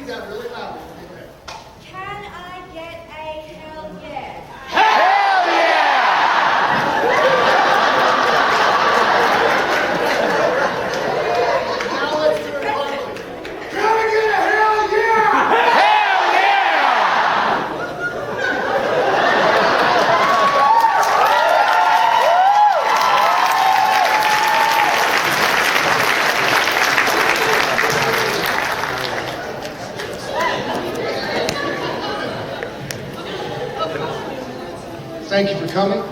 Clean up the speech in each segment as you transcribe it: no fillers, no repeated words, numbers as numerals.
that really loudly. Can I get a hell yeah? Now let's do it loudly. Can I get a hell yeah? Thank you for coming.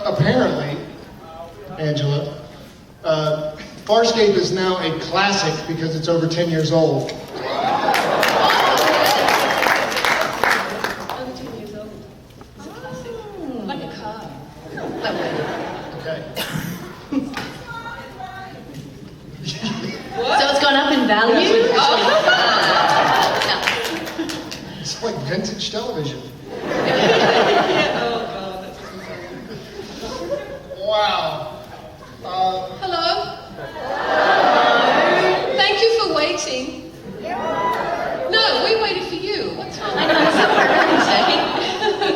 Apparently, Angela, Farscape is now a classic because it's over 10 years old. Over 10 years old. It's a classic. Like a car. Okay. So it's gone up in value? It's like vintage television. Wow. Hello? Thank you for waiting. No, we waited for you. What's wrong? I know, that's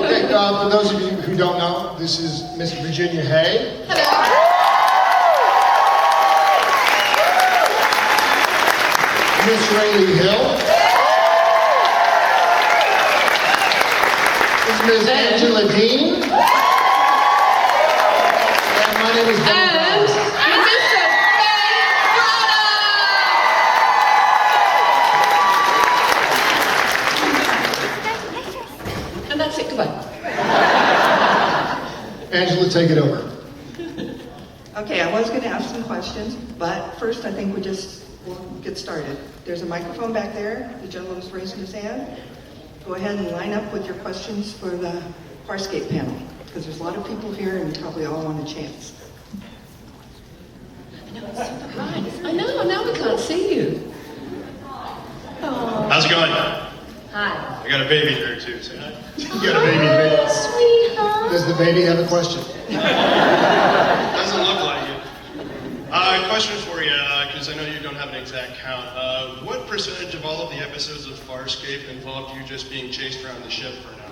what Okay, for those of you who don't know, this is Miss Virginia Hay. Hello. Miss Rayleigh Hill. This is Miss Angela Dean. And my name is Ben. And Mr. Ben. And that's it, goodbye. Angela, take it over. Okay, I was going to ask some questions, but first I think we'll get started. There's a microphone back there. The gentleman's raising his hand. Go ahead and line up with your questions for the Farscape panel, because there's a lot of people here and you probably all want a chance. I know, it's super bright. I know, now we can't see you. How's it going? Hi. I got a baby here too. Say hi. You got a baby. Sweetheart. Does the baby have a question? Doesn't look like it. Question for you, because I know you don't have an exact count. What percentage of all of the episodes of Farscape involved you just being chased around the ship for an hour?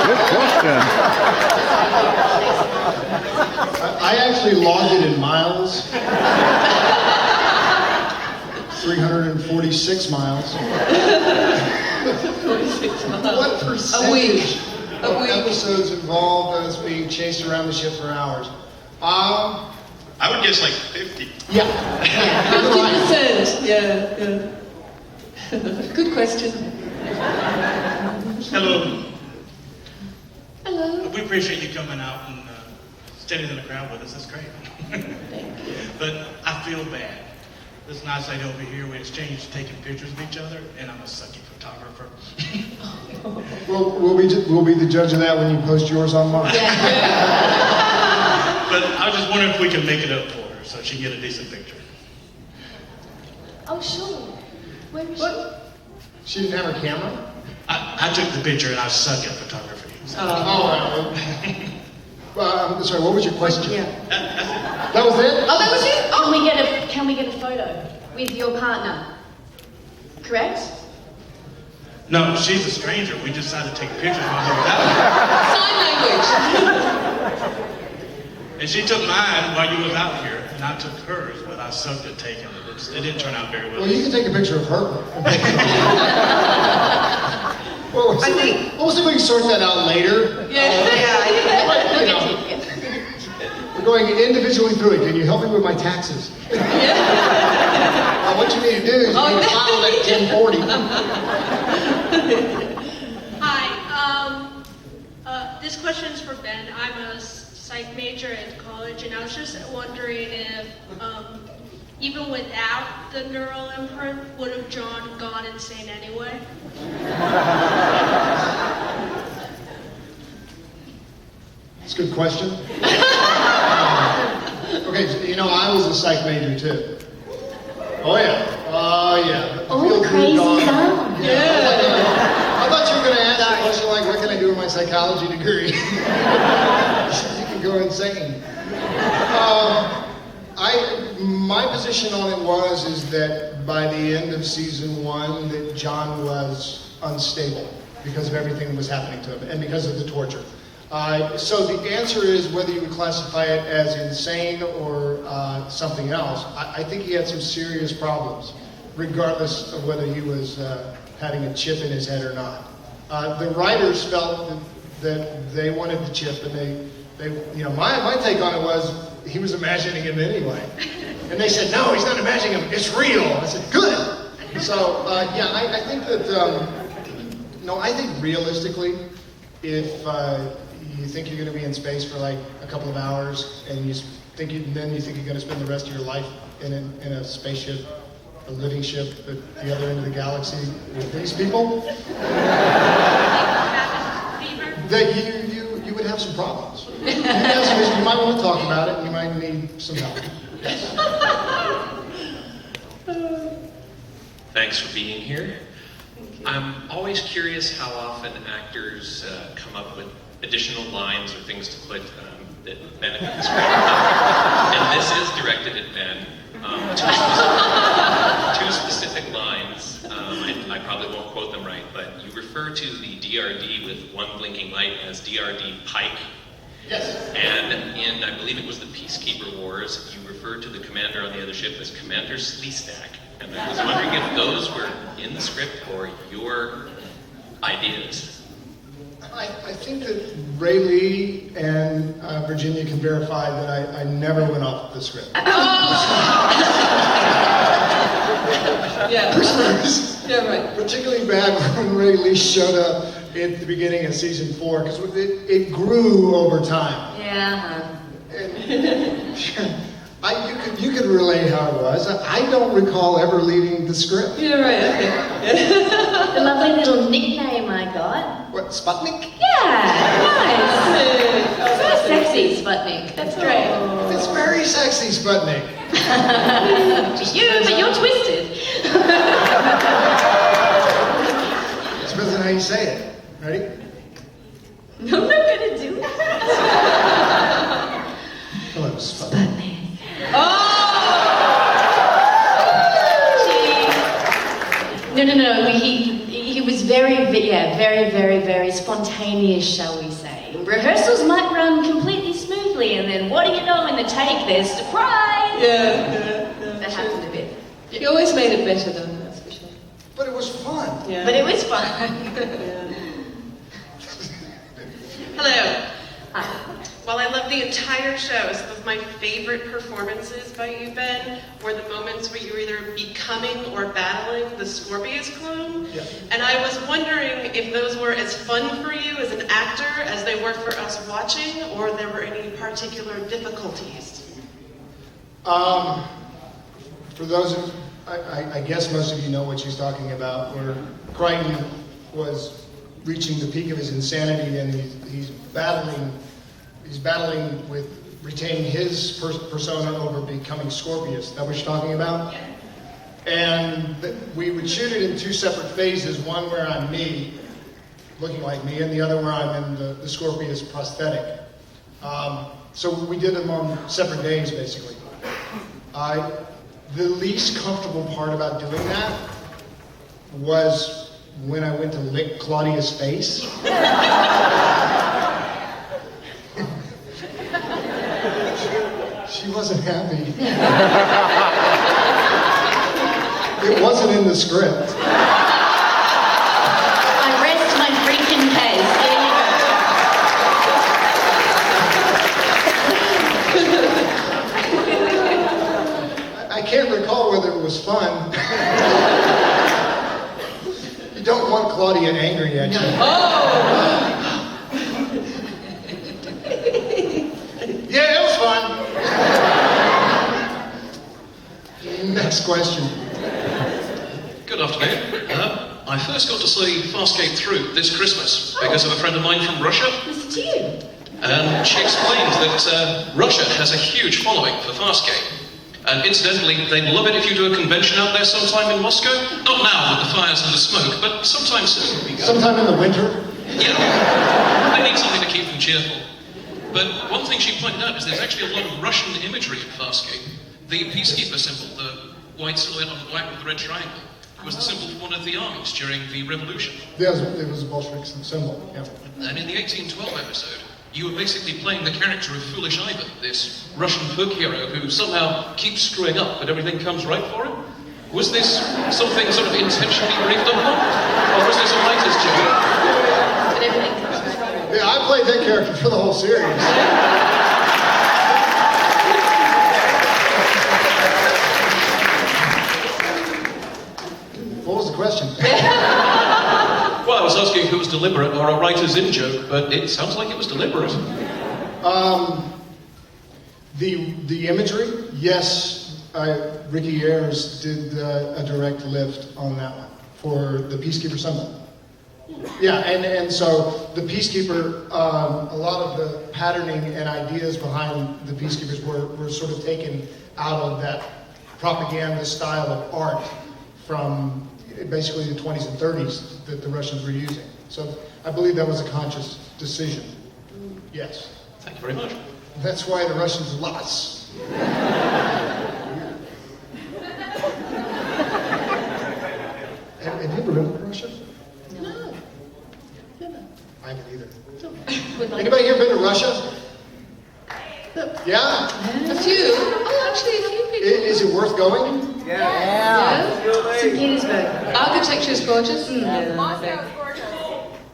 Good question. I actually logged it in miles. 346 miles. 46 miles. What percentage A week. of episodes involved us being chased around the ship for hours? I would guess like 50. Yeah. 50%. Yeah. Good question. Hello. Hello. We appreciate you coming out and standing in the crowd with us. That's great. Thank you. But I feel bad. This nice lady over here, we exchanged taking pictures of each other, and I'm a sucky photographer. Well, we'll be the judge of that when you post yours online. But I was just wondering if we can make it up for her so she can get a decent picture. Oh, sure. Where is She didn't have her camera? I took the picture, and I suck at photography. So. I'm sorry, what was your question? Yeah. That was it? Oh, that was it? Oh. Can we get a photo with your partner? Correct? No, she's a stranger. We just decided to take pictures while we were out. Sign language. And she took mine while you was out here, and I took hers, but I sucked at taking it. It didn't turn out very well. Well, you can take a picture of her. Well, we'll see if we can sort that out later. We're going individually through it. Can you help me with my taxes? What you need to do is you need to file at 1040. Hi, this question is for Ben. I'm a psych major at college, and I was just wondering if, even without the neural imprint, would have John gone insane anyway? That's a good question. Okay, so, I was a psych major too. Oh yeah. Oh, crazy Dog. John. Yeah. I psychology degree. You can go insane. My position on it is that by the end of season 1, that John was unstable because of everything that was happening to him and because of the torture. So the answer is whether you would classify it as insane or something else. I think he had some serious problems, regardless of whether he was having a chip in his head or not. The writers felt that they wanted the chip, and my take on it was he was imagining him anyway. And they said, no, he's not imagining him, it's real. I said, good. So, I think that, I think realistically, if you think you're going to be in space for like a couple of hours, and you think you're going to spend the rest of your life in a spaceship, a living ship at the other end of the galaxy with these people, that you would have some problems. You might want to talk about it, and you might need some help. Yes. Thanks for being here. I'm always curious how often actors come up with additional lines or things to put that benefit the script. And this is directed at Ben. Two specific lines. I probably won't quote them right, but you refer to the DRD with one blinking light as DRD Pike. Yes. And in, I believe it was the Peacekeeper Wars, you referred to the commander on the other ship as Commander Sleestack. And I was wondering if those were in the script or your ideas. I think that Ray Lee and Virginia can verify that I never went off the script. Yeah, right. Particularly bad when Ray Lee showed up at the beginning of season 4, because it grew over time. Yeah. You could relate how it was. I don't recall ever leaving the script. Yeah, right, okay. The lovely little nickname I got. What, Sputnik? Yeah, nice. So sexy, Sputnik. That's great. It's very sexy, Sputnik. To you, but you're twisted. It depends on how you say it. Ready? I'm not gonna do it. Hello, Sputnik. No. He was very spontaneous, shall we say. Rehearsals might run completely smoothly, and then what do you know in the take? There's surprise. Yeah. That happened a bit. You always made it better, though. That's for sure. But it was fun. Yeah. But it was fun. Hello. While I love the entire show, some of my favorite performances by you, Ben, were the moments where you were either becoming or battling the Scorpius clone. Yeah. And I was wondering if those were as fun for you as an actor as they were for us watching, or there were any particular difficulties. For those of, I guess most of you know what she's talking about, where Crichton was reaching the peak of his insanity, and he's battling with retaining his persona over becoming Scorpius. That what you're talking about? Yeah. And we would shoot it in 2 separate phases, one where I'm me, looking like me, and the other where I'm in the Scorpius prosthetic. So we did them on separate days, basically. The least comfortable part about doing that was when I went to lick Claudia's face. She wasn't happy. It wasn't in the script. I rest my freaking case. There you go. I can't recall whether it was fun. You don't want Claudia angry at you. Yeah, it was fun. Next question. Good afternoon. I first got to see Farscape through this Christmas because of a friend of mine from Russia. Mr. Tune. And she explained that Russia has a huge following for Farscape. And incidentally, they'd love it if you do a convention out there sometime in Moscow. Not now with the fires and the smoke, but sometime soon. Sometime in the winter. Yeah. They need something keep them cheerful. But one thing she pointed out is there's actually a lot of Russian imagery in Farscape. The peacekeeper symbol, the white silhouette on the black with the red triangle, was the symbol for one of the armies during the revolution. Yes, it was a Bolshevik symbol, yeah. And in the 1812 episode, you were basically playing the character of Foolish Ivan, this Russian folk hero who somehow keeps screwing up, but everything comes right for him. Was this something sort of intentionally briefed up on? Or was this a writer's joke? But everything comes right for it. Yeah, I played that character for the whole series. What was the question? Well, I was asking if it was deliberate or a writer's in-joke, but it sounds like it was deliberate. The imagery, yes, Ricky Ayers did a direct lift on that one for the Peacekeeper symbol. Yeah, and so the Peacekeeper, a lot of the patterning and ideas behind the Peacekeepers were sort of taken out of that propaganda style of art from basically the 20s and 30s that the Russians were using. So I believe that was a conscious decision. Yes. Thank you very much. That's why the Russians lost. Have you ever been to Russia? No. Never. I haven't either. Would like Anybody here been to Russia? Yeah? a few. Oh, actually, a few people. Is it worth going? Yeah. St. Petersburg. Architecture is gorgeous. Moscow is gorgeous.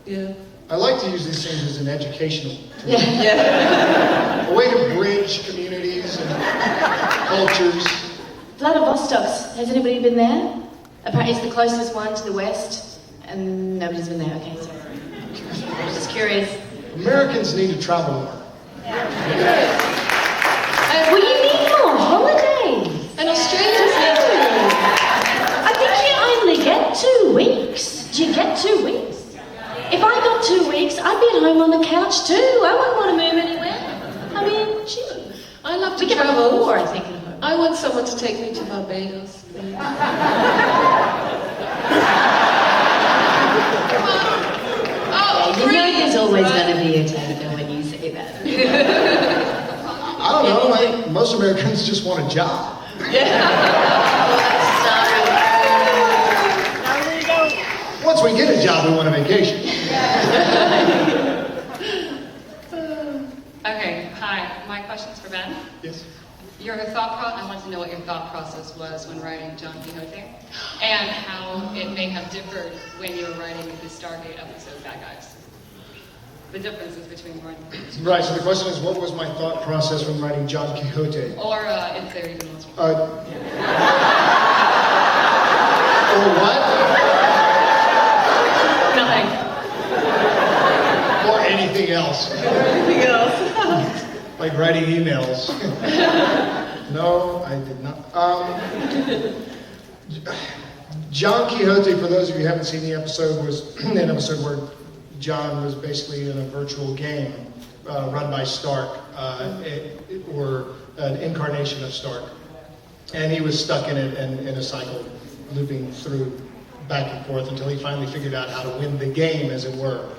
Yeah. I like to use these things as an educational tool. Yeah. A way to bridge communities and cultures. Vladivostok's. Has anybody been there? Apparently it's the closest one to the west, and nobody's been there. Okay, sorry. I'm just curious. Americans need to travel more. Well, you need more holidays. And Australians need to. I think you only get 2 weeks. Do you get 2 weeks? If I got 2 weeks, I'd be at home on the couch too. I wouldn't want to move anywhere. I mean, gee. I love We to get travel. more, I think, at home. I want someone to take me to Barbados, please. You know there's always going to be a taker when you say that. I don't know, like most Americans just want a job. Once we get a job, we want a vacation. Okay, hi. My question's for Ben. Yes. I want to know what your thought process was when writing Don Quixote, and how it may have differed when you were writing the Stargate episode Bad Guys. The differences between one Right, so the question is, what was my thought process when writing Don Quixote? or if there even was one. Or what? Nothing. Or anything else. Anything else? Like writing emails. No, I did not. Don Quixote, for those of you who haven't seen the episode, was an episode where John was basically in a virtual game run by Stark, or an incarnation of Stark. And he was stuck in it and in a cycle, looping through back and forth until he finally figured out how to win the game, as it were.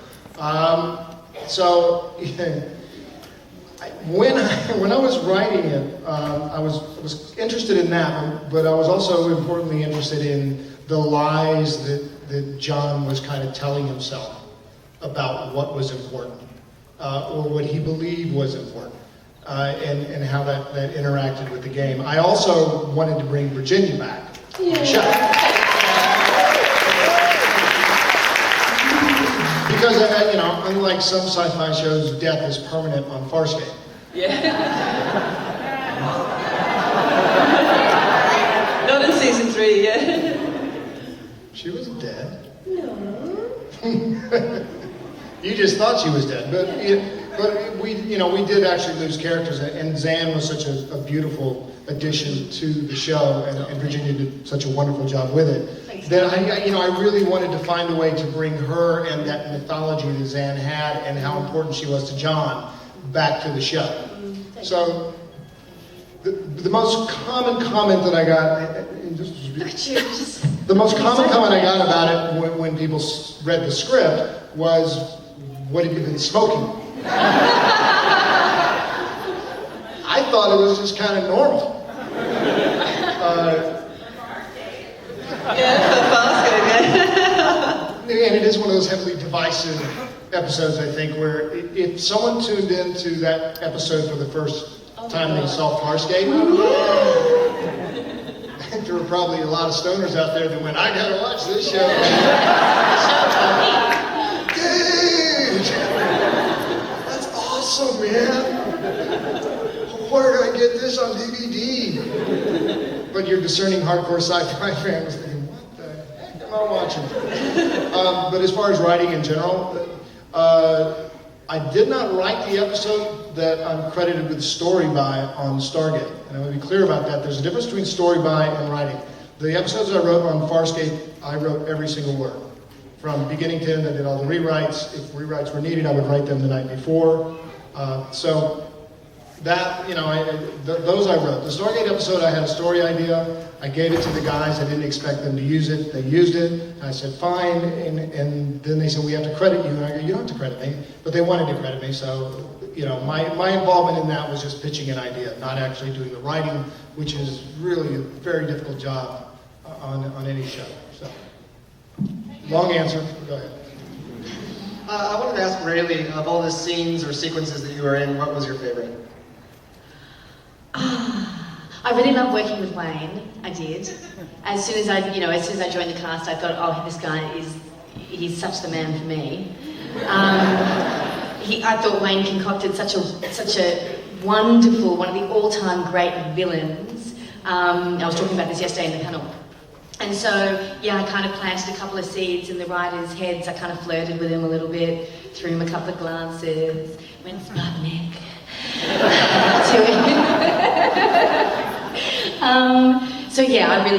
When I was writing it, I was interested in that, but I was also importantly interested in the lies that John was kind of telling himself about what was important, or what he believed was important, and how that interacted with the game. I also wanted to bring Virginia back to the show. Because, unlike some sci-fi shows, death is permanent on Farscape. Not in season 3 yet. She was dead. No. You just thought she was dead, but we did actually lose characters, and Zan was such a beautiful addition to the show, and Virginia did such a wonderful job with it. That I really wanted to find a way to bring her and that mythology that Zan had, and how important she was to John, back to the show. So the most common comment that I got, the most common comment I got about it when people read the script was, "What have you been smoking?" I thought it was just kind of normal. And it is one of those heavily divisive episodes, I think, where if someone tuned into that episode for the first time they saw Farscape, there were probably a lot of stoners out there that went, I gotta watch this show. Dude! That's awesome, man! Where did I get this on DVD? But your discerning hardcore sci-fi fan was thinking, what the heck am I watching? But as far as writing in general, I did not write the episode that I'm credited with story by on Stargate. And I want to be clear about that. There's a difference between story by and writing. The episodes I wrote on Farscape, I wrote every single word. From beginning to end, I did all the rewrites. If rewrites were needed, I would write them the night before. So that, those I wrote. The Stargate episode, I had a story idea. I gave it to the guys. I didn't expect them to use it. They used it. And I said, fine. And then they said, we have to credit you. And I go, you don't have to credit me. But they wanted to credit me. So, my involvement in that was just pitching an idea, not actually doing the writing, which is really a very difficult job on any show. So, long answer. Go ahead. I wanted to ask Rayleigh, of all the scenes or sequences that you were in, what was your favorite? I really love working with Wayne. I did. As soon as I joined the cast, I thought, oh, this guy he's such the man for me. I thought Wayne concocted such a wonderful, one of the all-time great villains. I was talking about this yesterday in the panel. And so, I kind of planted a couple of seeds in the writers' heads. I kind of flirted with him a little bit, threw him a couple of glances, went Sputnik to him.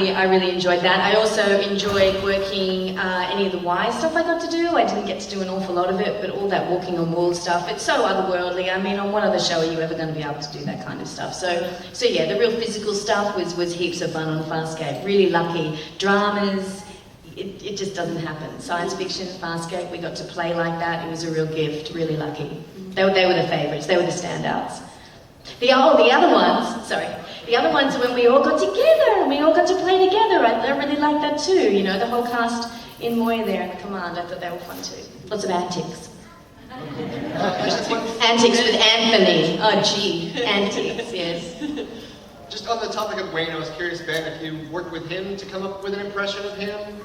I really enjoyed that. I also enjoyed working any of the Y stuff I got to do. I didn't get to do an awful lot of it, but all that walking on walls stuff, it's so otherworldly. I mean, on what other show are you ever going to be able to do that kind of stuff? So the real physical stuff was heaps of fun on Farscape. Really lucky. Dramas, it just doesn't happen. Science fiction, Farscape, we got to play like that. It was a real gift. Really lucky. They were the favourites. They were the standouts. The other ones are when we all got together and we all got to play together. I really liked that too. The whole cast in Moya there in the command. I thought they were fun too. Lots of antics. Antics with Anthony. Oh, gee. Antics, yes. Just on the topic of Wayne, I was curious, Ben, if you worked with him to come up with an impression of him,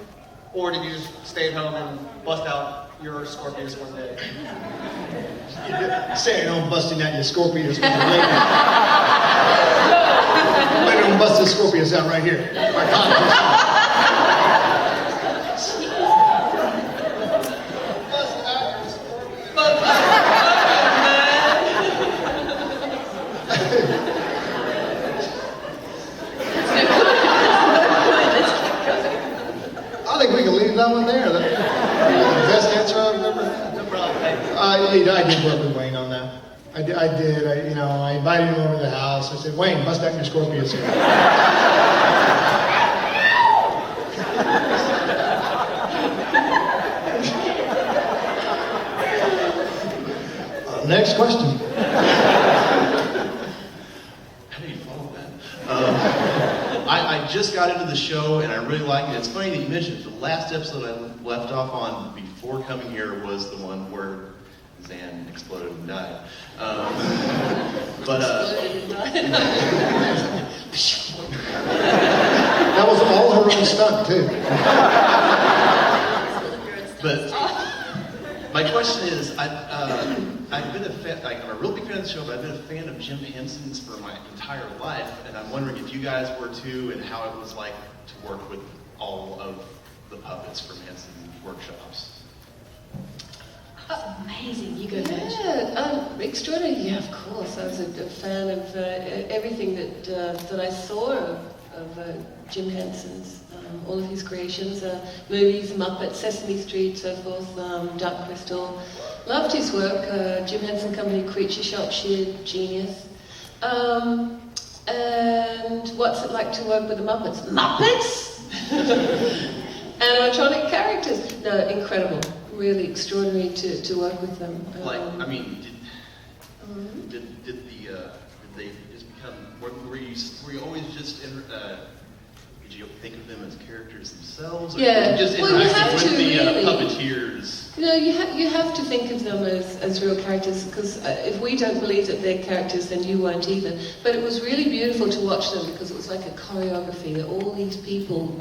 or did you just stay at home and bust out your Scorpius one day? Staying home busting out your Scorpius. Later on, bust the Scorpius out right here. My I think we can leave that one there. That's the best answer I've ever had. No problem. I did work with Wayne on that. I did. I invited him over to the house. I said, Wayne, bust out your Scorpius here. Next question. How do you follow that? I just got into the show and I really like it. It's funny that you mentioned it. The last episode I left off on before coming here was the one where Zan exploded and died. That was all her own stunt too. But my question is, I've been a fan, I'm a real big fan of the show, but I've been a fan of Jim Henson's for my entire life, and I'm wondering if you guys were too, and how it was like to work with all of the puppets from Henson workshops. Amazing. You go first. Yeah, extraordinary. Yeah, of course. I was a fan of everything that I saw of Jim Henson's, all of his creations, movies, Muppets, Sesame Street, so forth, Dark Crystal. Loved his work. Jim Henson Company, Creature Shop, sheer genius. And what's it like to work with the Muppets? Muppets! Animatronic characters. No, incredible. Really extraordinary to work with them. Did they just become? Were you always just in? Did you think of them as characters themselves? Or Yeah. did you just Well, you interacted have with to, the really. puppeteers? You have to think of them as real characters, because if we don't believe that they're characters, then you won't either. But it was really beautiful to watch them, because it was like a choreography. That all these people,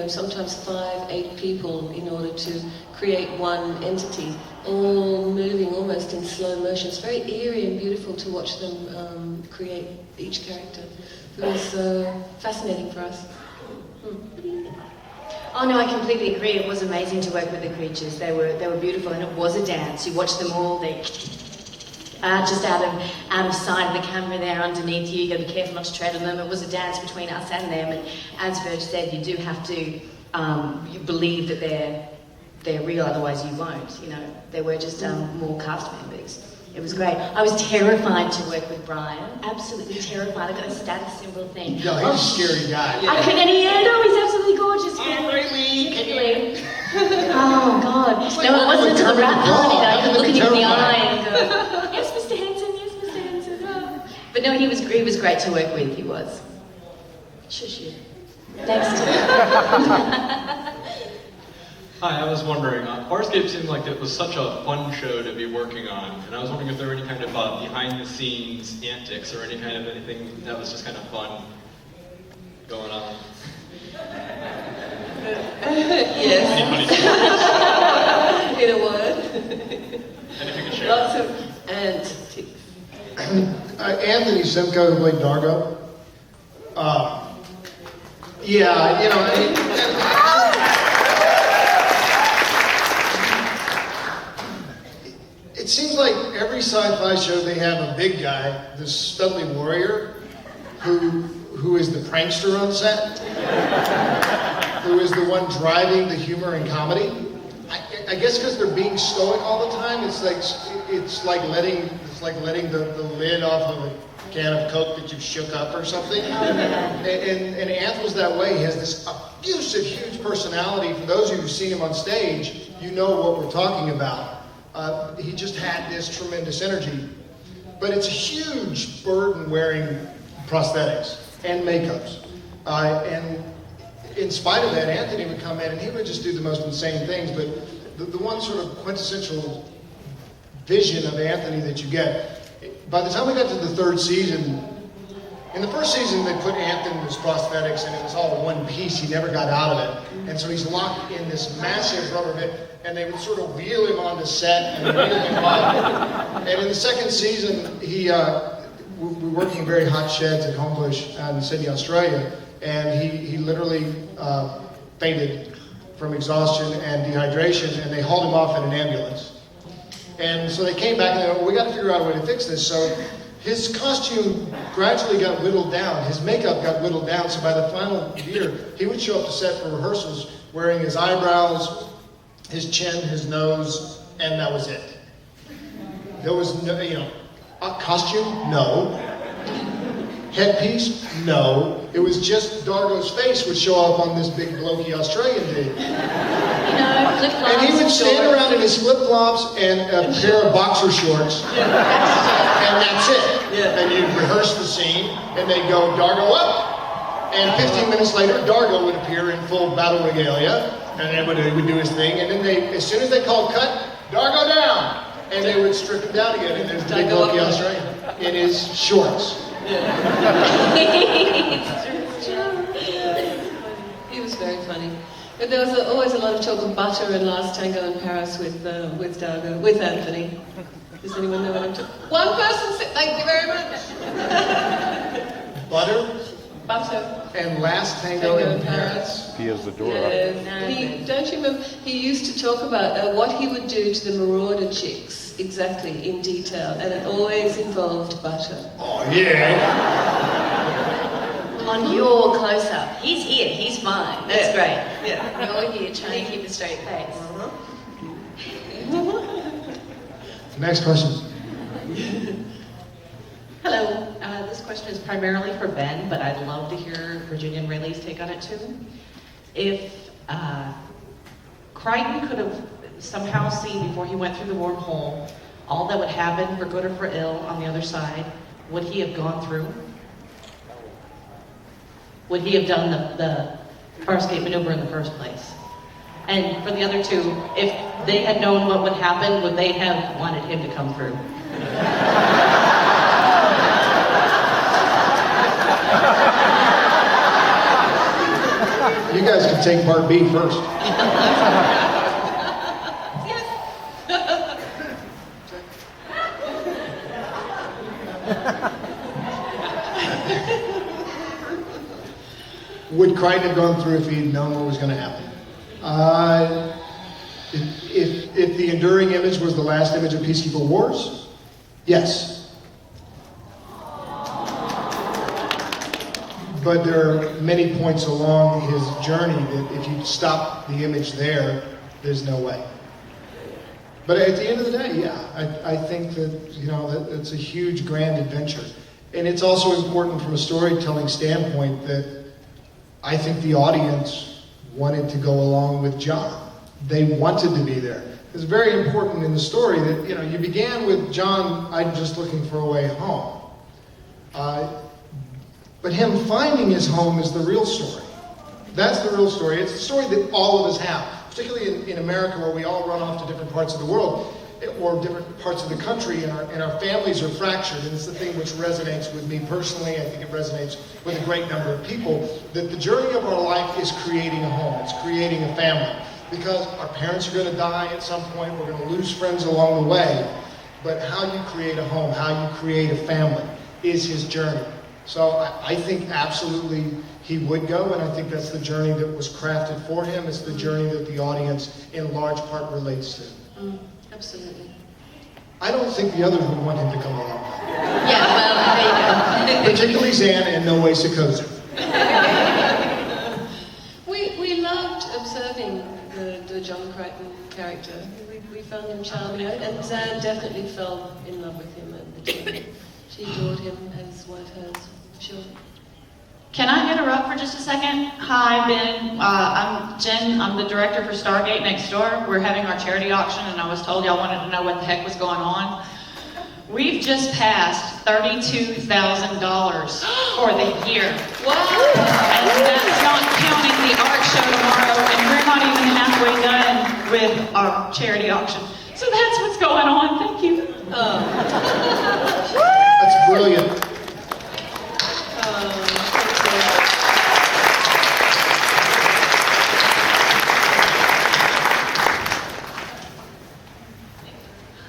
sometimes 5, 8 people, in order to create one entity, all moving almost in slow motion. It's very eerie and beautiful to watch them create each character. It was fascinating for us. Oh no, I completely agree. It was amazing to work with the creatures. They were beautiful, and it was a dance. You watch them all. They just out of sight of the camera there underneath you. You got to be careful not to tread on them. It was a dance between us and them. And as Virg said, you do have to you believe that they're real, otherwise you won't. They were just more cast members. It was great. I was terrified to work with Brian. Absolutely terrified. I got a status symbol thing. No, he's a scary guy. I couldn't. He's absolutely gorgeous. Oh God! No, it wasn't until the rap party that I could look at him in the eye and go, "Yes, Mr. Hanson. Yes, Mr. Hanson." Oh. But no, he was great to work with. He was. Shush you. Next. Hi, I was wondering, Farscape seemed like it was such a fun show to be working on, and I was wondering if there were any kind of behind-the-scenes antics or any kind of anything that was just kind of fun going on. Yes. Anybody? In a word. And if you could share. Lots of antics. Anthony Simcoe, who played Dargo. It seems like every sci-fi show they have a big guy, this studly warrior, who is the prankster on set, who is the one driving the humor and comedy. I guess because they're being stoic all the time, it's like letting the lid off of a can of Coke that you've shook up or something. And Anth was that way. He has this abusive, huge personality. For those of you who've seen him on stage, you know what we're talking about. He just had this tremendous energy. But it's a huge burden wearing prosthetics and makeups. And in spite of that, Anthony would come in and he would just do the most insane things. But the one sort of quintessential vision of Anthony that you get, by the time we got to the 3rd season, in the 1st season they put Anthony in his prosthetics and it was all one piece. He never got out of it. And so he's locked in this massive rubber bit. And they would sort of wheel him onto set and wheel him up. And in the 2nd season, we were working in very hot sheds at Homebush in Sydney, Australia, and he literally fainted from exhaustion and dehydration, and they hauled him off in an ambulance. And so they came back and they went, well, we got to figure out a way to fix this. So his costume gradually got whittled down. His makeup got whittled down. So by the final year, he would show up to set for rehearsals wearing his eyebrows, his chin, his nose, and that was it. There was no, costume? No. Headpiece? No. It was just Dargo's face would show up on this big blokey Australian dude. Flip-flops. And he would stand around in his flip-flops and a pair of boxer shorts. And that's it. And you'd rehearse the scene, and they'd go, Dargo up! And 15 minutes later, Dargo would appear in full battle regalia, and he would do his thing, and then as soon as they called cut, Dargo down! And they would strip him down again, and there's the big bulky Australian in his shorts. He was very funny. But there was always a lot of talk of butter in Last Tango in Paris with Dargo, with Anthony. Does anyone know what I'm talking about? One person said, thank you very much. Butter? Butter. And Last Tango in Paris. He has the door up. Don't you remember? He used to talk about what he would do to the marauder chicks, exactly, in detail, and it always involved butter. Oh, yeah. On your close-up. He's here, he's fine. That's great. Yeah. You're here trying to keep a straight face. Next question. Hello. This question is primarily for Ben, but I'd love to hear Virginia and Rayleigh's take on it too. If Crichton could have somehow seen before he went through the wormhole all that would happen, for good or for ill, on the other side, would he have gone through? Would he have done the Farscape maneuver in the first place? And for the other two, if they had known what would happen, would they have wanted him to come through? You guys can take part B first. Would Crichton have gone through if he had known what was going to happen? If the enduring image was the last image of Peacekeeper Wars, yes. But there are many points along his journey that if you stop the image there, there's no way. But at the end of the day, yeah, I think that, that it's a huge, grand adventure. And it's also important from a storytelling standpoint that I think the audience wanted to go along with John. They wanted to be there. It's very important in the story that, you began with John, I'm just looking for a way home. But him finding his home is the real story. That's the real story. It's the story that all of us have, particularly in America, where we all run off to different parts of the world or different parts of the country, and our families are fractured. And it's the thing which resonates with me personally. I think it resonates with a great number of people, that the journey of our life is creating a home. It's creating a family. Because our parents are going to die at some point. We're going to lose friends along the way. But how you create a home, how you create a family is his journey. So I think absolutely he would go, and I think that's the journey that was crafted for him. It's the journey that the audience in large part relates to. Absolutely. I don't think the others would want him to come along. Yeah, well, there you go. Particularly Zan and no way Sikozu. We loved observing the John Crichton character. We found him charming, and Zan definitely fell in love with him at the time. She adored him, as one hers, sure. Can I interrupt for just a second? Hi, Ben. I'm Jen. I'm the director for Stargate Next Door. We're having our charity auction, and I was told y'all wanted to know what the heck was going on. We've just passed $32,000 for the year. Wow! And that's not counting the art show tomorrow, and we're not even halfway done with our charity auction. So that's what's going on. Thank you. That's brilliant.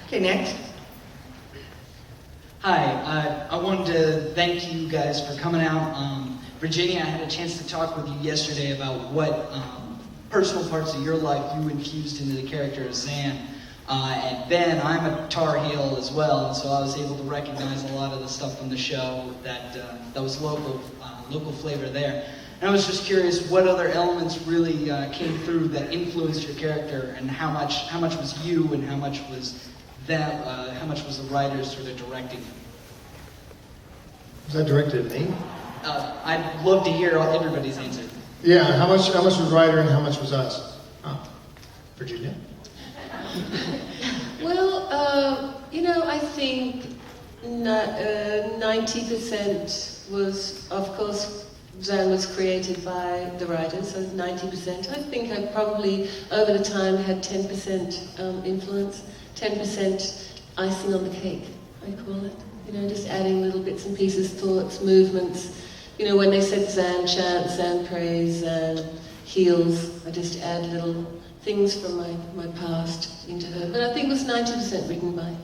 Okay, next. Hi, I wanted to thank you guys for coming out. Virginia, I had a chance to talk with you yesterday about what personal parts of your life you infused into the character of Zan. And Ben, I'm a Tar Heel as well, and so I was able to recognize a lot of the stuff from the show that was local flavor there. And I was just curious what other elements really came through that influenced your character, and how much was you, and how much was them, how much was the writers sort of directing it. Was that directed at me? I'd love to hear everybody's answer. Yeah, how much was Ryder and how much was us? Virginia? Well, I think 90% was, of course, Zan was created by the writers, so 90%. I think I probably, over the time, had 10% influence, 10% icing on the cake, I call it. Just adding little bits and pieces, thoughts, movements. When they said Zan chants, Zan prays, Zan heals, I just add little things from my past into her. But I think it was 90% written by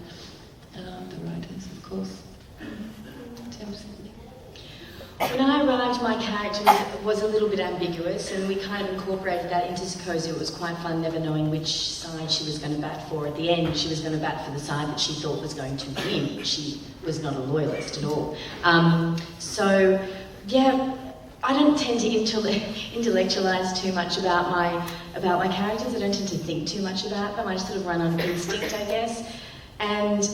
the writers, of course. 10% me. When I arrived, my character was a little bit ambiguous, and we kind of incorporated that into Sikozu. It was quite fun never knowing which side she was going to bat for. At the end, she was going to bat for the side that she thought was going to win. She was not a loyalist at all. I don't tend to intellectualize too much about my characters. I don't tend to think too much about them. I just sort of run on instinct, I guess. And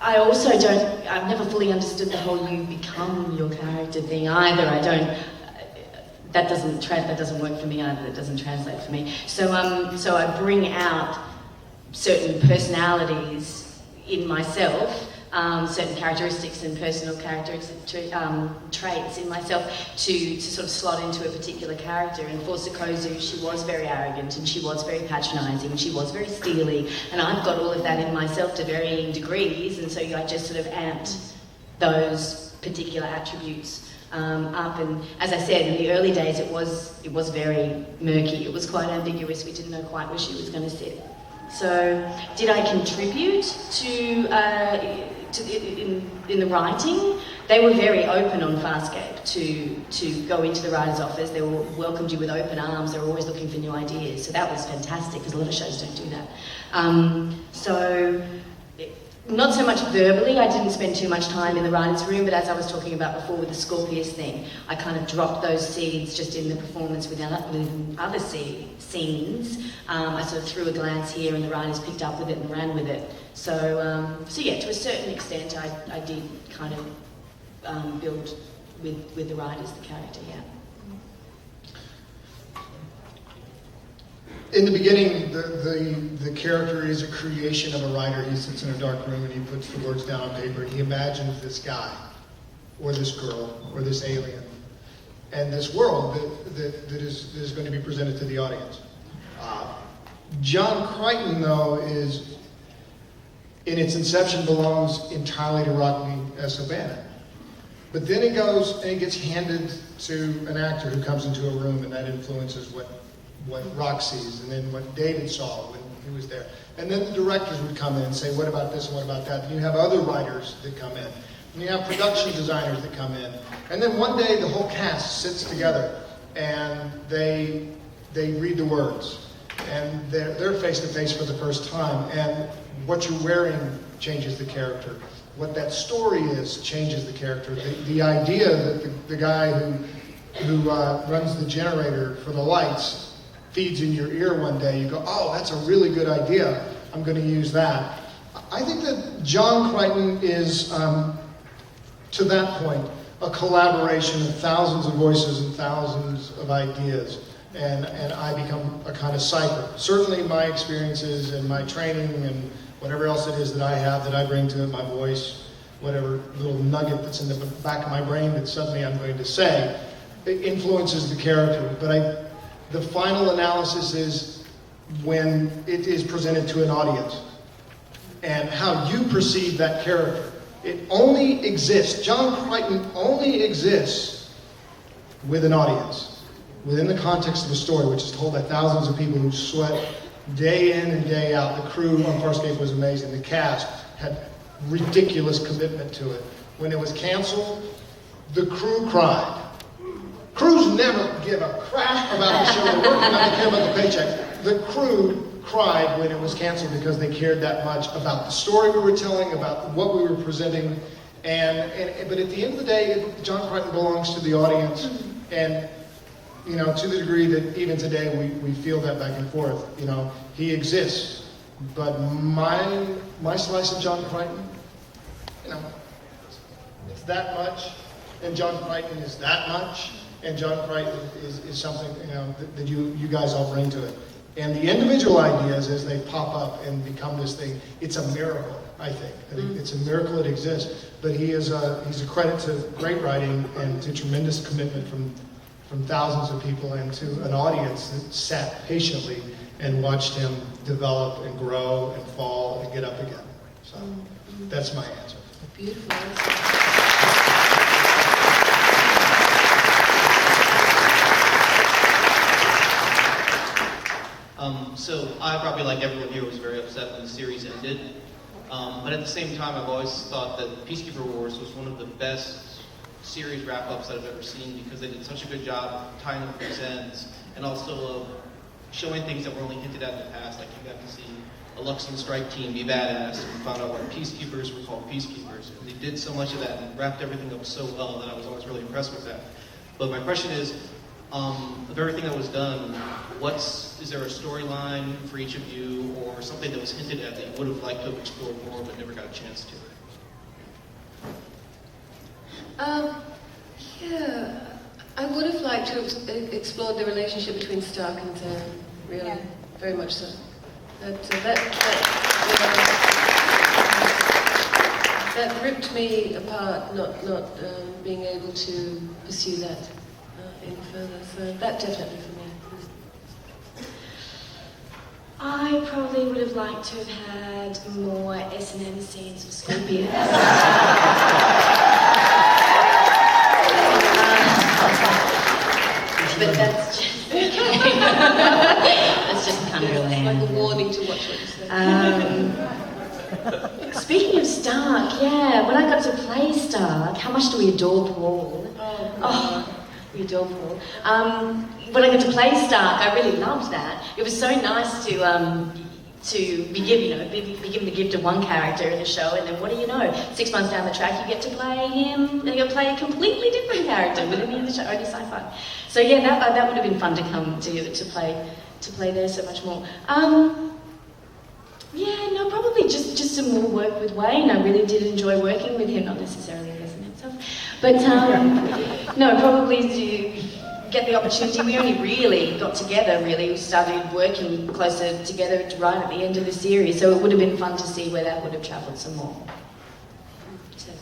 I also I've never fully understood the whole you become your character thing either. That doesn't work for me either. That doesn't translate for me. So I bring out certain personalities in myself, certain characteristics and personal characteristics, traits in myself to sort of slot into a particular character. And for Sokozu, she was very arrogant and she was very patronising and she was very steely, and I've got all of that in myself to varying degrees, and so I just sort of amped those particular attributes up. And as I said, in the early days it was very murky, it was quite ambiguous, we didn't know quite where she was going to sit. So, did I contribute to in the writing? They were very open on Farscape to go into the writer's office. They welcomed you with open arms. They were always looking for new ideas. So that was fantastic, because a lot of shows don't do that. Not so much verbally, I didn't spend too much time in the writer's room, but as I was talking about before with the Scorpius thing, I kind of dropped those seeds just in the performance with other scenes. I sort of threw a glance here and the writers picked up with it and ran with it. So yeah, to a certain extent I did kind of build with the writers, the character, yeah. In the beginning, the character is a creation of a writer. He sits in a dark room and he puts the words down on paper and he imagines this guy, or this girl, or this alien, and this world that is going to be presented to the audience. John Crichton, though, is, in its inception, belongs entirely to Rock Me as O'Bannon. But then it goes and it gets handed to an actor who comes into a room, and that influences what Rock sees, and then what David saw when he was there. And then the directors would come in and say, what about this and what about that? And you have other writers that come in. And you have production designers that come in. And then one day the whole cast sits together and they read the words. And they're face to face for the first time. And what you're wearing changes the character. What that story is changes the character. The idea that the guy who runs the generator for the lights feeds in your ear one day, you go, oh, that's a really good idea, I'm going to use that. I think that John Crichton is, to that point, a collaboration of thousands of voices and thousands of ideas, and I become a kind of cipher. Certainly my experiences and my training and whatever else it is that I have that I bring to it, my voice, whatever little nugget that's in the back of my brain that suddenly I'm going to say, it influences the character. But the final analysis is when it is presented to an audience and how you perceive that character. It only exists, John Crichton only exists with an audience, within the context of a story which is told by thousands of people who sweat day in and day out. The crew on Farscape was amazing. The cast had ridiculous commitment to it. When it was canceled, the crew cried. Crews never give a crap about the show. They're working on, they care about the paycheck. The crew cried when it was canceled because they cared that much about the story we were telling, about what we were presenting. But at the end of the day, John Crichton belongs to the audience. And, you know, to the degree that even today we feel that back and forth, you know, he exists. But my slice of John Crichton, you know, it's that much, and John Crichton is that much. And John Crichton is something, you know, that you guys all bring to it. And the individual ideas, as they pop up and become this thing, it's a miracle, I think. It's a miracle it exists. But he's a credit to great writing and to tremendous commitment from thousands of people and to an audience that sat patiently and watched him develop and grow and fall and get up again. So that's my answer. Beautiful answer. So I probably, like everyone here, was very upset when the series ended. But at the same time, I've always thought that Peacekeeper Wars was one of the best series wrap-ups that I've ever seen, because they did such a good job tying up loose ends and also showing things that were only hinted at in the past. Like you got to see a Luxon strike team be badass, and we found out why peacekeepers were called peacekeepers. And they did so much of that and wrapped everything up so well that I was always really impressed with that. But my question is, of everything that was done, is there a storyline for each of you, or something that was hinted at that you would have liked to have explored more but never got a chance to? Yeah, I would have liked to have explored the relationship between Stark and Zan, really, very much so. that ripped me apart, not being able to pursue that any further. So that definitely for me. I probably would have liked to have had more S&M scenes with Scorpions. But that's just okay. That's just kind of It's bland. like a warning to watch what you say. Speaking of Stark, yeah, when I got to play Stark, how much do we adore Paul? Oh, we adore Paul. When I got to play Stark, I really loved that. It was so nice to be given, be given the gift of one character in the show, and then what do you know? 6 months down the track, you get to play him, and you get to play a completely different character within the show, only sci-fi. So yeah, that would have been fun to come to play there so much more. Yeah, no, probably just some more work with Wayne. I really did enjoy working with him, not necessarily as an himself, but no, probably to get the opportunity. We only really got together, we started working closer together right at the end of the series, so it would have been fun to see where that would have travelled some more. So.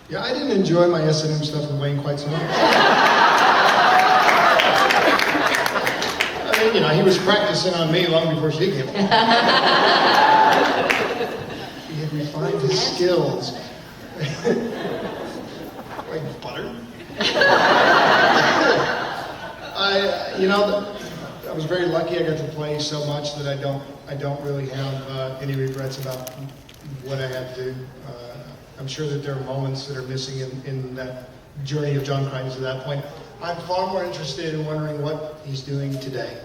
Yeah, I didn't enjoy my S&M stuff with Wayne quite so much. I mean, he was practicing on me long before she came. He had refined his skills. Like butter? I was very lucky. I got to play so much that I don't really have any regrets about what I had to do. I'm sure that there are moments that are missing in that journey of John Crichton to that point. I'm far more interested in wondering what he's doing today.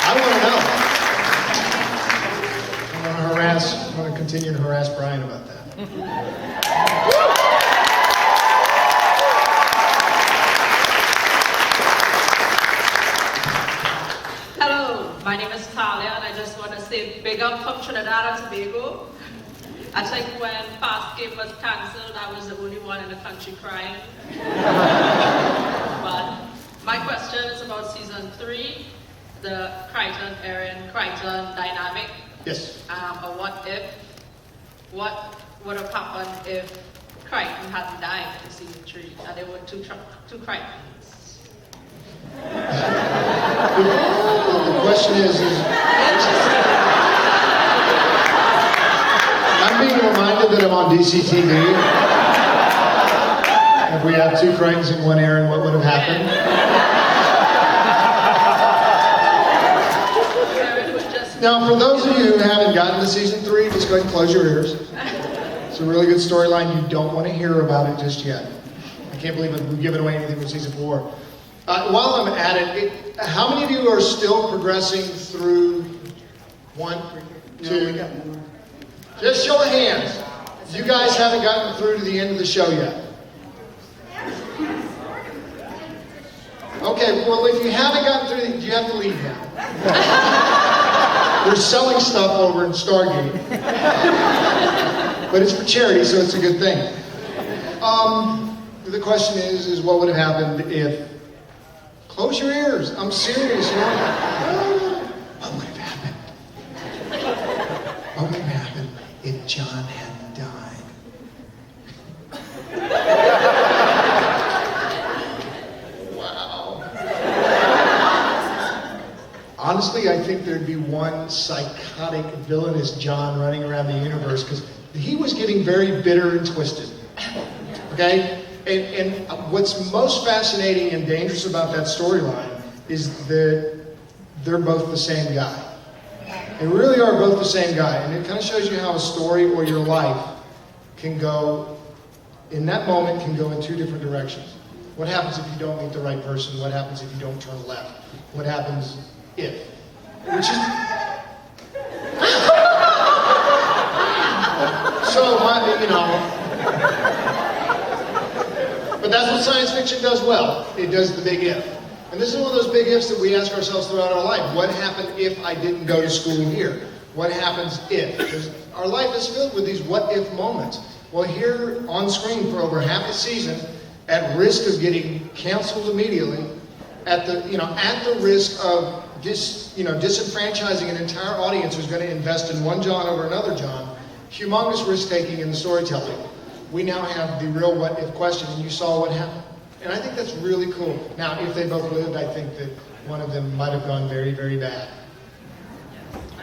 I want to know. I want to continue to harass Brian about that. Hello, my name is Talia, and I just want to say big up from Trinidad and Tobago. I think when Farscape was cancelled, I was the only one in the country crying. But my question is about season 3, the Crichton dynamic. Yes. What would have happened if Crichton hadn't died in season 3, and there were two Crichtons? The question is I'm being reminded that I'm on DCTV. If we have 2 Crichtons in one Aaron, what would have happened? Now, for those of you who haven't gotten to season 3, just go ahead and close your ears. It's a really good storyline. You don't want to hear about it just yet. I can't believe we've given away anything from season 4. While I'm at it, how many of you are still progressing through 1, 2? Just show of hands. You guys haven't gotten through to the end of the show yet. Okay, well, if you haven't gotten through, you have to leave now. They're selling stuff over in Stargate. But it's for charity, so it's a good thing. The question is what would have happened if... Close your ears. I'm serious. What would have happened? What would have happened if John hadn't died? Wow. Honestly, I think there'd be one psychotic, villainous John running around the universe because he was getting very bitter and twisted. Okay? And what's most fascinating and dangerous about that storyline is that they're both the same guy. They really are both the same guy. And it kind of shows you how a story or your life can go, in that moment, can go in 2 different directions. What happens if you don't meet the right person? What happens if you don't turn left? What happens if? Which is... So, but that's what science fiction does well. It does the big if. And this is one of those big ifs that we ask ourselves throughout our life. What happened if I didn't go to school here? What happens if? Because our life is filled with these what if moments. Well, here on screen for over half a season, at risk of getting canceled immediately, at the risk of disenfranchising an entire audience who's going to invest in one John over another John, humongous risk-taking in the storytelling. We now have the real what-if question, and you saw what happened. And I think that's really cool. Now, if they both lived, I think that one of them might have gone very, very bad.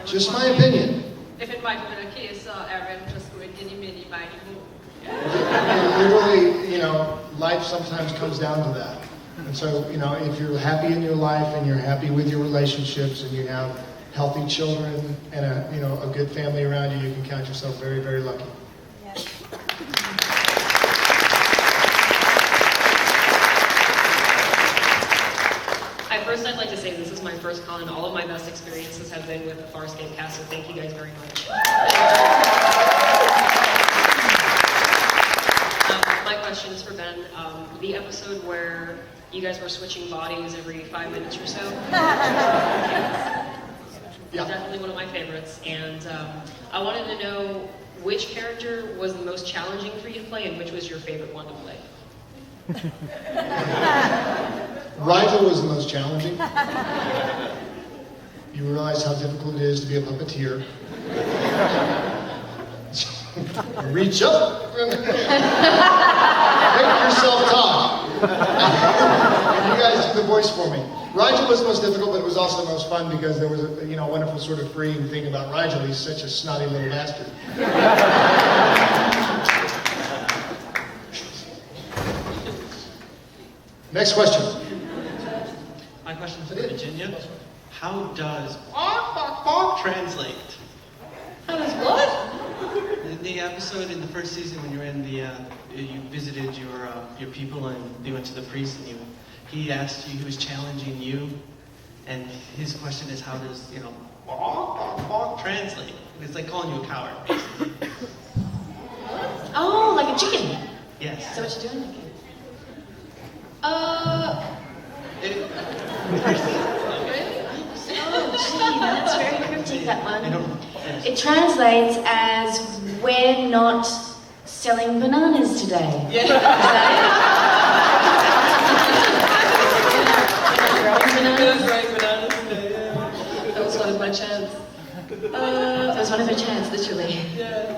Just my opinion. If it might have been a case, Aaron just going mini by the move. Literally, life sometimes comes down to that. And so, if you're happy in your life and you're happy with your relationships and you have healthy children and a good family around you, you can count yourself very, very lucky. First, I'd like to say this is my first con, and all of my best experiences have been with the Farscape cast, so thank you guys very much. My question is for Ben. The episode where you guys were switching bodies every 5 minutes or so. Definitely one of my favorites, and I wanted to know which character was the most challenging for you to play, and which was your favorite one to play. Rigel was the most challenging. You realize how difficult it is to be a puppeteer. Reach up and make yourself talk. You guys do the voice for me. Rigel was the most difficult, but it was also the most fun because there was a wonderful sort of freeing thing about Rigel. He's such a snotty little bastard. Next question. My question is for Virginia. How does translate? How does what? In the episode in the first season when you were in the, you visited your people and you went to the priest and he asked you, he was challenging you, and his question is how does, translate? It's like calling you a coward, basically. Oh, like a chicken. Yes. Is that what you're doing? Oh, gee, that's very cryptic, that one. It translates as, we're not selling bananas today. Yeah. Is That was one of my chants. That was one of her chants, literally. Yeah.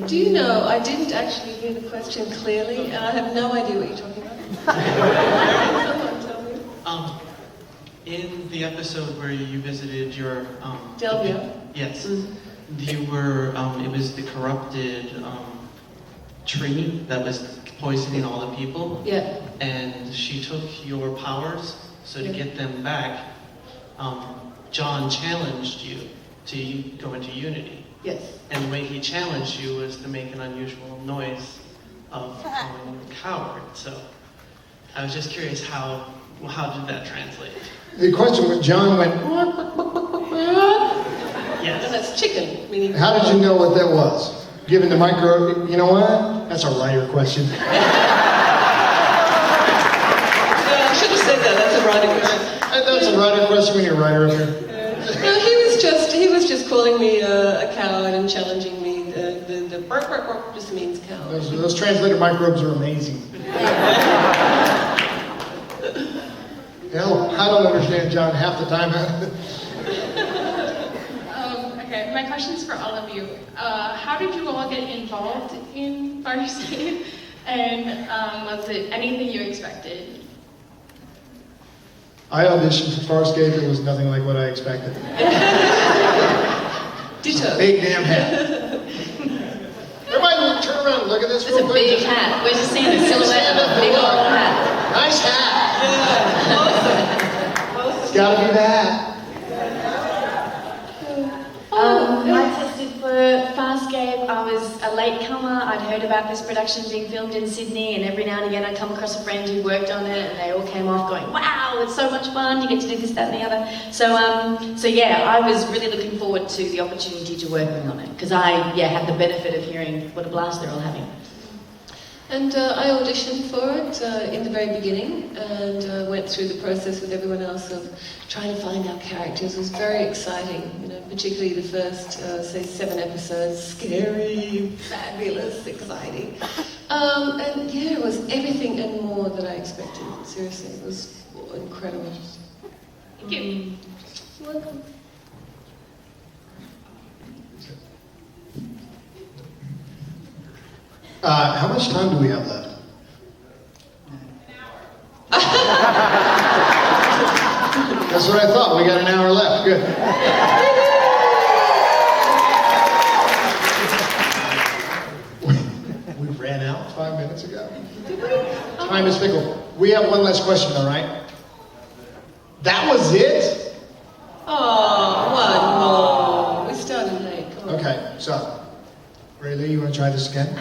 Do you know, I didn't actually hear the question clearly, and I have no idea what you're talking about. In the episode where you visited your Delvia? Yes. You were it was the corrupted tree that was poisoning all the people. Yeah. And she took your powers, so to get them back, John challenged you to go into unity. Yes. And the way he challenged you was to make an unusual noise of calling you a coward. So I was just curious how did that translate? The question was, John went, yes. And that's chicken. Meaning how did you know what that was? Given the micro, you know what? That's a writer question. Yeah, I should have said that. That's a writing question. That's a writer question when you're a writer up here. No, he was just calling me a coward and challenging me. The bark bark bark just means cow. Those translator microbes are amazing. Hell, I don't understand John half the time. Okay, my question's for all of you. How did you all get involved in Farscape? And was it anything you expected? I auditioned for Farscape. It was nothing like what I expected. Ditto. Big damn hat. Everybody turn around and look at this real quick. It's a big hat. We're just seeing the silhouette of a big old hat. Nice hat. It's got to be that. I tested for Farscape. I was a latecomer. I'd heard about this production being filmed in Sydney, and every now and again I'd come across a friend who worked on it, and they all came off going, wow, it's so much fun, you get to do this, that, and the other. So yeah, I was really looking forward to the opportunity to working on it, because I had the benefit of hearing what a blast they're all having. And I auditioned for it in the very beginning, and went through the process with everyone else of trying to find our characters. It was very exciting, particularly the first, say, 7 episodes. Scary, fabulous, exciting. And yeah, it was everything and more than I expected. Seriously, it was incredible. Thank you. welcome. How much time do we have left? That's what I thought. We got an hour left. Good. We ran out 5 minutes ago. Time is fickle. We have one last question, though, right? That was it? Oh, one more. We started late. Come on. Okay, so, Ray Lee, you want to try this again?